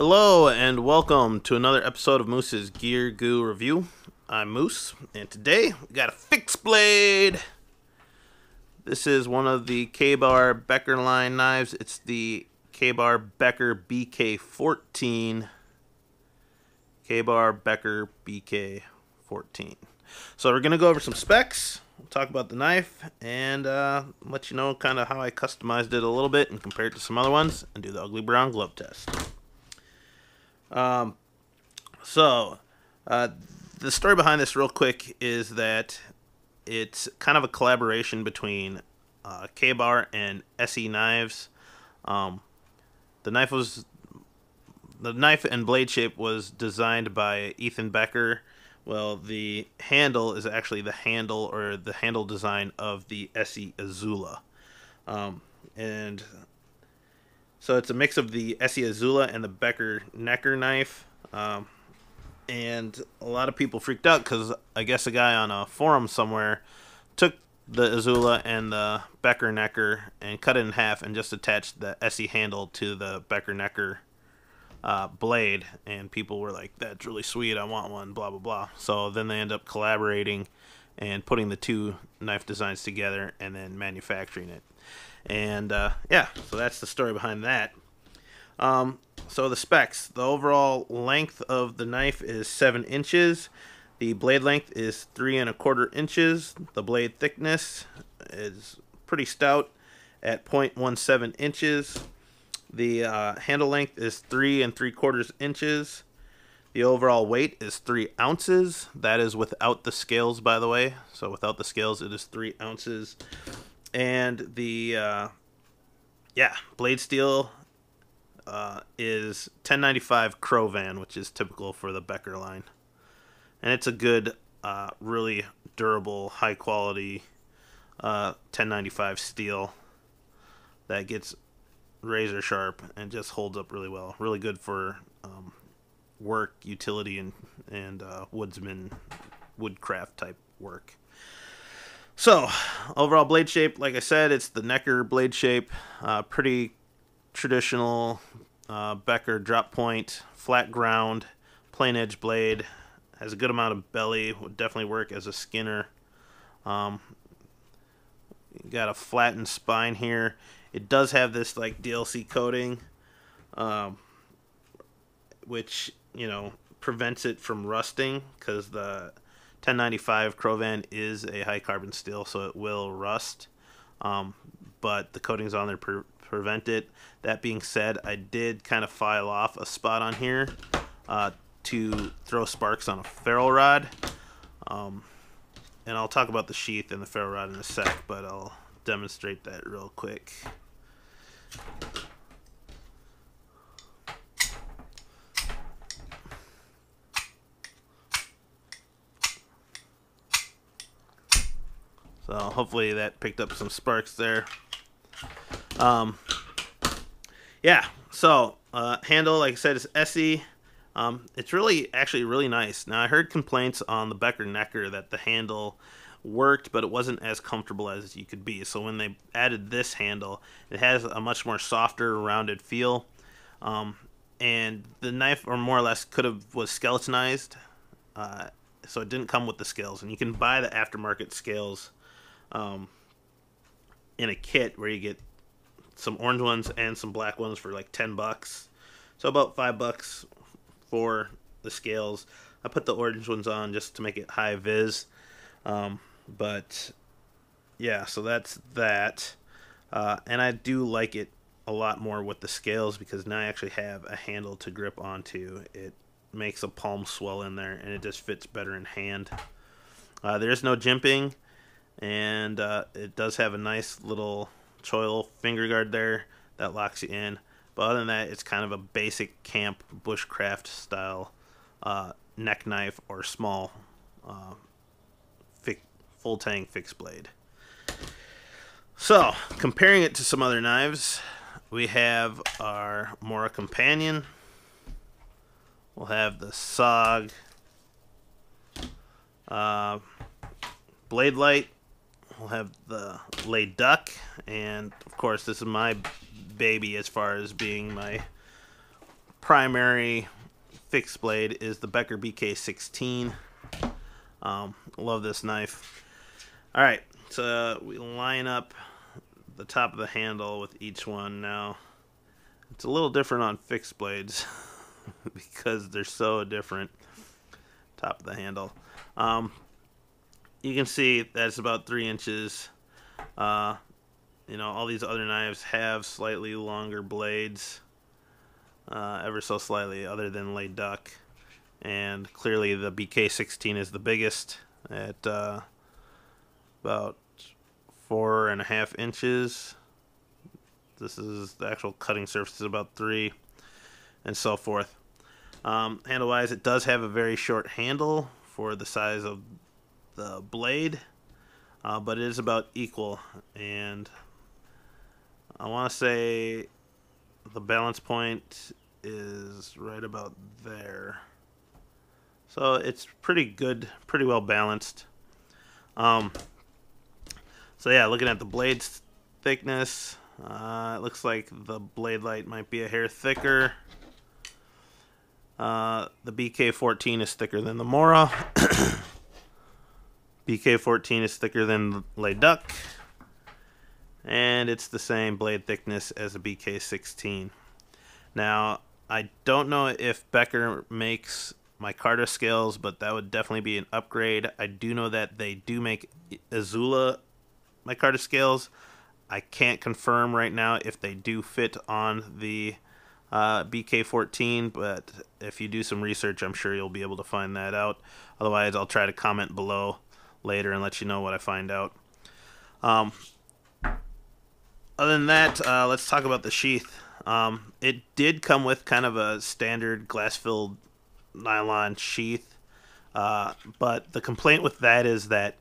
Hello and welcome to another episode of Moose's Gear Goo Review. I'm Moose, and today we got a fixed blade. This is one of the Ka-Bar Becker line knives. It's the Ka-Bar Becker BK 14. Ka-Bar Becker BK 14. So we're going to go over some specs, we'll talk about the knife, and let you know kind of how I customized it a little bit and compare it to some other ones, and do the ugly brown glove test. The story behind this real quick is that it's kind of a collaboration between Ka-Bar and SE Knives. The knife and blade shape was designed by Ethan Becker. Well, the handle is actually the handle design of the SE Azula. And so it's a mix of the SE Azula and the Becker Necker knife. And a lot of people freaked out because I guess a guy on a forum somewhere took the Azula and the Becker Necker and cut it in half and just attached the SE handle to the Becker Necker blade. And people were like, that's really sweet, I want one, blah, blah, blah. So then they end up collaborating and putting the two knife designs together and then manufacturing it. And yeah, so that's the story behind that. So the specs, the overall length of the knife is 7 inches. The blade length is 3 1/4 inches. The blade thickness is pretty stout at 0.17 inches. The handle length is 3 3/4 inches. The overall weight is 3 ounces. That is without the scales, by the way. So without the scales, it is 3 ounces. And the blade steel is 1095 Crovan, which is typical for the Becker line. And it's a good, really durable, high quality 1095 steel that gets razor sharp and just holds up really well. Really good for work, utility, and woodsman, woodcraft type work. So, overall blade shape, like I said, it's the Necker blade shape. Pretty traditional Becker drop point, flat ground, plain edge blade. Has a good amount of belly, would definitely work as a skinner. Got a flattened spine here. It does have this like DLC coating, which, you know, prevents it from rusting, because the 1095 Crovan is a high carbon steel, so it will rust. But the coatings on there prevent it. That being said, I did kind of file off a spot on here to throw sparks on a ferro rod. And I'll talk about the sheath and the ferro rod in a sec, but I'll demonstrate that real quick. So hopefully that picked up some sparks there. Yeah, so handle, like I said, is SE. It's actually really nice. Now, I heard complaints on the Becker Necker that the handle worked, but it wasn't as comfortable as you could be. So when they added this handle, it has a much more softer, rounded feel. And the knife, or more or less, was skeletonized. So it didn't come with the scales. And you can buy the aftermarket scales in a kit where you get some orange ones and some black ones for like $10. So about $5 for the scales. I put the orange ones on just to make it high vis. But yeah, so that's that. And I do like it a lot more with the scales, because now I actually have a handle to grip onto. It makes a palm swell in there, and it just fits better in hand. There is no jimping, and it does have a nice little choil finger guard there that locks you in. But other than that, it's kind of a basic camp bushcraft style neck knife or small full tang fixed blade. So, comparing it to some other knives, we have our Mora Companion. We'll have the SOG Blade Light. We'll have the Lay Duck, and of course this is my baby as far as being my primary fixed blade is the Becker BK 16. Love this knife. All right, so we line up the top of the handle with each one now. It's a little different on fixed blades because they're so different. Top of the handle. You can see that's about 3 inches. All these other knives have slightly longer blades, ever so slightly, other than lei duck. And clearly the BK16 is the biggest at about 4.5 inches. This is the actual cutting surface is about 3, and so forth. Handle-wise, it does have a very short handle for the size of the blade, but it is about equal. And I want to say the balance point is right about there. So it's pretty good, pretty well balanced. So yeah, looking at the blade's thickness, it looks like the blade light might be a hair thicker. The BK14 is thicker than the Mora. BK14 is thicker than the lei duck. And it's the same blade thickness as the BK16. Now, I don't know if Becker makes micarta scales, but that would definitely be an upgrade. I do know that they do make Azula micarta scales. I can't confirm right now if they do fit on the BK14, but if you do some research, I'm sure you'll be able to find that out. Otherwise, I'll try to comment below later and let you know what I find out. Other than that, let's talk about the sheath. It did come with kind of a standard glass-filled nylon sheath, but the complaint with that is that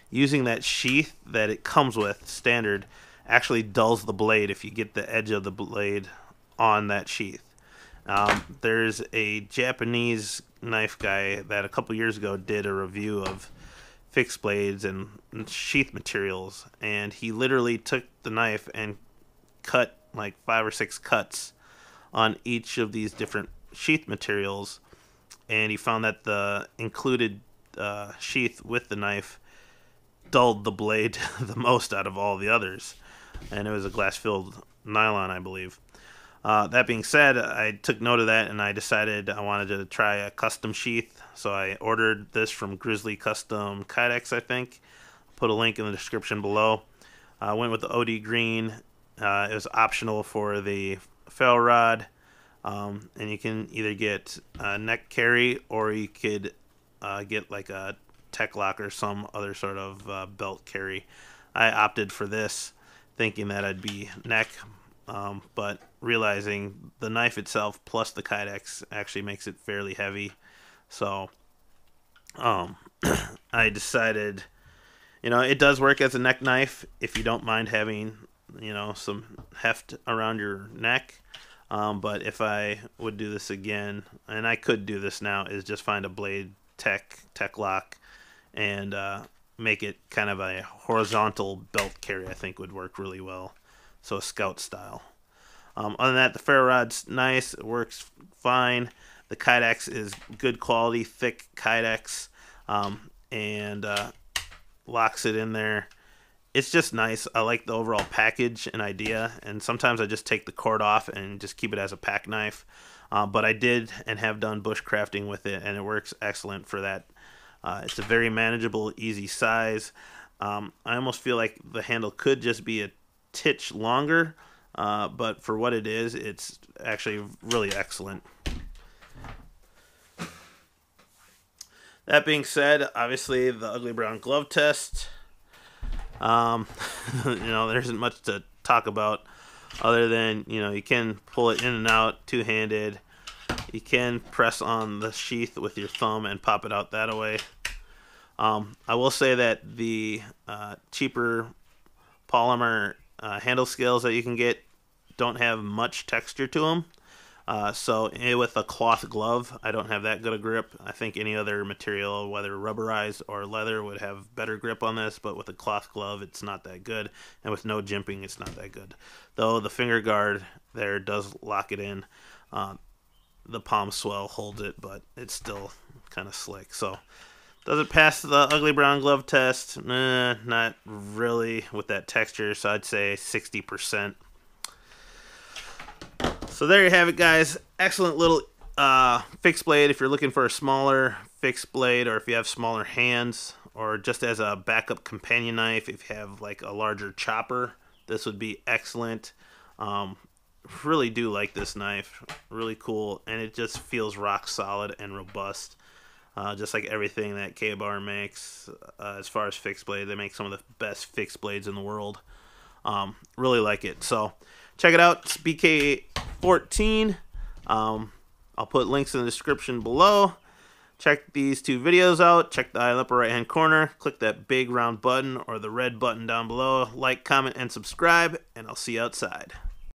using that sheath that it comes with standard actually dulls the blade if you get the edge of the blade on that sheath. There's a Japanese knife guy that a couple years ago did a review of fixed blades and sheath materials, and he literally took the knife and cut like 5 or 6 cuts on each of these different sheath materials, and he found that the included sheath with the knife dulled the blade the most out of all the others, and it was a glass-filled nylon, I believe. That being said, I took note of that, and I decided I wanted to try a custom sheath, so I ordered this from Grizzly Custom Kydex, I think. Put a link in the description below. I went with the OD green. It was optional for the ferro rod, and you can either get a neck carry or you could get like a tech lock or some other sort of belt carry. I opted for this, thinking that I'd be neck, but realizing the knife itself plus the Kydex actually makes it fairly heavy. So I decided, it does work as a neck knife if you don't mind having, some heft around your neck. But if I would do this again, and I could do this now, is just find a blade tech lock and make it kind of a horizontal belt carry. I think would work really well. So a scout style. Other than that, the ferro rod's nice. It works fine. The Kydex is good quality, thick Kydex, and locks it in there. It's just nice. I like the overall package and idea, and sometimes I just take the cord off and just keep it as a pack knife. But I did and have done bushcrafting with it, and it works excellent for that. It's a very manageable, easy size. I almost feel like the handle could just be a titch longer, but for what it is, it's actually really excellent. That being said, obviously the ugly brown glove test. There isn't much to talk about other than, you can pull it in and out two-handed. You can press on the sheath with your thumb and pop it out that way. I will say that the cheaper polymer handle scales that you can get don't have much texture to them. So with a cloth glove, I don't have that good a grip. I think any other material, whether rubberized or leather, would have better grip on this, but with a cloth glove, it's not that good. And with no jimping, it's not that good. Though the finger guard there does lock it in. the palm swell holds it, but it's still kind of slick. So does it pass the ugly brown glove test? Not really with that texture, so I'd say 60%. So there you have it, guys. Excellent little fixed blade if you're looking for a smaller fixed blade, or if you have smaller hands, or just as a backup companion knife if you have like a larger chopper. This would be excellent. Really do like this knife. Really cool, and it just feels rock solid and robust. Just like everything that Ka-Bar makes as far as fixed blade. They make some of the best fixed blades in the world. Really like it. So check it out. It's BK14. I'll put links in the description below. Check these 2 videos out. Check the eye in the upper right hand corner. Click that big round button or the red button down below. Like, comment, and subscribe, and I'll see you outside.